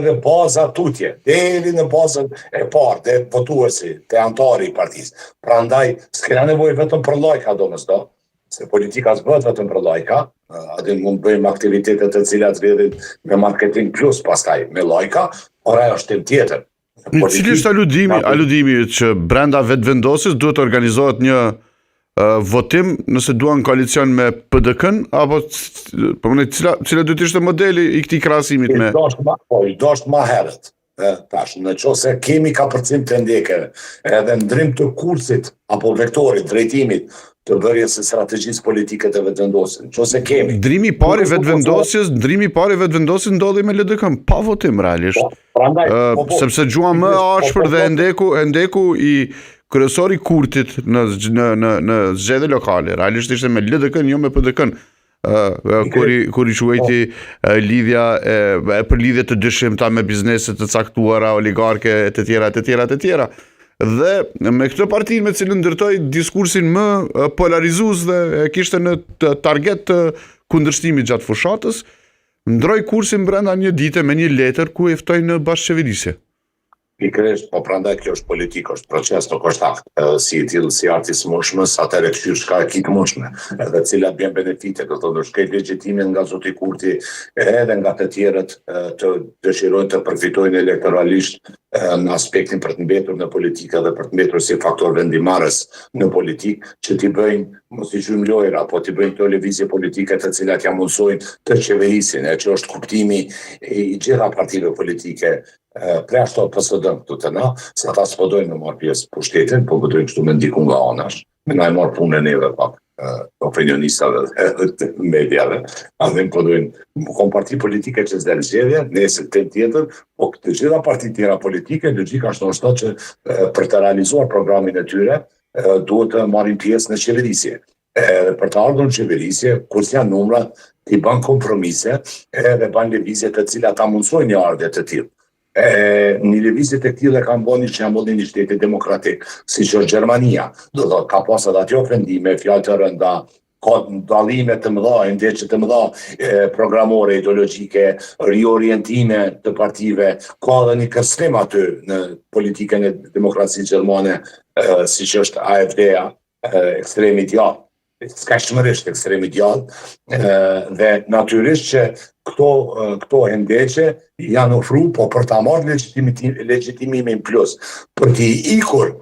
dhe baza tutje, deri në bazën e parë, dhe votuesi, dhe antari i partisë. Prandaj, s'kena nevojë vetëm për lajka, domethënë, se politika s'bëhet vetëm për lajka, aty mund bëjmë aktivitetet të cilat vjedhin me marketing plus pastaj me lajka, por ajo është tim tjetër. Cili është aludimi që brenda vetëvendosjes duhet organizohet një votim nëse duan koalicion me PDK-n, apo cila duhet ishte modeli i këtij krahasimit me... I dosht ma herët. Tash, në qoftë se kemi kapërcim të ndekeve, edhe ndrim të kursit, apo vektorit, drejtimit, të bërjes së strategjisë politike të vetëvendosjes. Në qoftë se kemi. Ndrimi i parë i vetëvendosjes ndodhi me LDK-n, pa votim realisht. Sepse gjua më ashpër dhe endeku i kryesori Kurtit në zgjedhje lokale. Realisht ishte me LDK-n, jo me PDK-n. Kur i quajti lidhja për lidhje të dyshimta me biznese të caktuara, oligarke, të tjera. Dhe me këtë partinë me cilën ndërtoi diskursin më polarizues dhe e kishte në target të kundërshtimit gjatë fushatës, ndroi kursin brenda një dite me një letër ku e ftoi në bashkëqeverisje. Pikërisht, po prandaj kjo është politikë, është proces, nuk është akt. Si i tillë si arti smushmës, atëherë kështu shka e kitë mundshme, edhe cilat bjen benefite, do të shkej legjitimin nga zoti Kurti, edhe nga të tjerët të dëshirojnë të përfitojnë elektoralisht në aspektin për të mbetur në politikë dhe për të mbetur si faktor vendimarrës në politikë, që t'i bëjnë, mos i quajmë lojra, po t'i bëjnë këto lëvizje politike të cilat ja mundsojnë të qeverisin, që është kuptimi i gjitha partive politike preashto PSD-n këtu të na, se ata s'podojnë me marrë pjesë pushtetin, po pëdojnë kështu me ndiku nga anash. Me na e marrë punë e neve pak, opinionistave dhe mediave. A dhe pëdojnë kom parti politike që s'del zgjedhje, nesër të tjetër, po të gjitha parti tjera politike, logjika është që për të realizuar programin e tyre, duhet të marrin pjesë në qeverisje. Për të ardhur në qeverisje, kur janë numrat, i bën kompromise dhe bën lëvizje të cilat ta mundsojnë një ardhje të tillë. Një lëvizje të këtilla kanë bënë që janë bënë një shteti demokratik, siç është Gjermania. Do thotë ka pasur aty ofendime, fjalë të rënda, ka dallime të mëdha, ndeshje të mëdha programore, ideologjike, riorientime të partive, ka edhe një kërcënim aty në politikën e demokracisë gjermane, siç është AfD-a, ekstremi i djathtë. Skajshmërisht ekstremi djathtë, dhe natyrisht që këto hendeqe janë ofru, po për ta marrë legjitimimin plus, për t'i ikur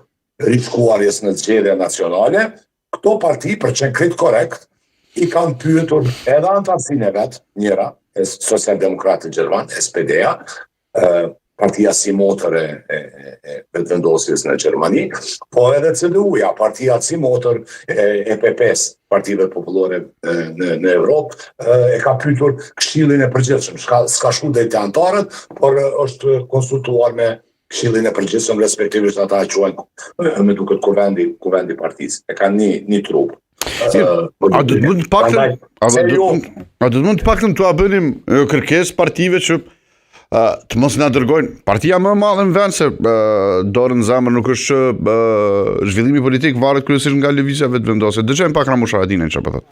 rishkuarjes në zgjedhje nacionale, këto parti, për qenë krejt korrekt, i kanë pyetur edhe antarësinë e vet, njëra, Socialdemokratë Gjerman, SPD-a, partia si motor e vetëvendosjes në Gjermani, po edhe CDU-ja, partia si motor e EPP-s, partive popullore në Evropë, e ka pyetur Këshillin e Përgjithshëm. S'ka shku deri te antarët, por është konsultuar me Këshillin e Përgjithshëm, respektivisht ata e quajnë me duket kuvendi partisë. E kanë një trup. A do të mund të paktën t'ua bënim kërkesë partive që të mos na dërgojnë partia më e madhe në vend, se dorën në zemër nuk është që zhvillimi politik varet kryesisht nga lëvizja vetëvendosje. Dëgjojmë pak Ramush Haradinën çfarë po thotë.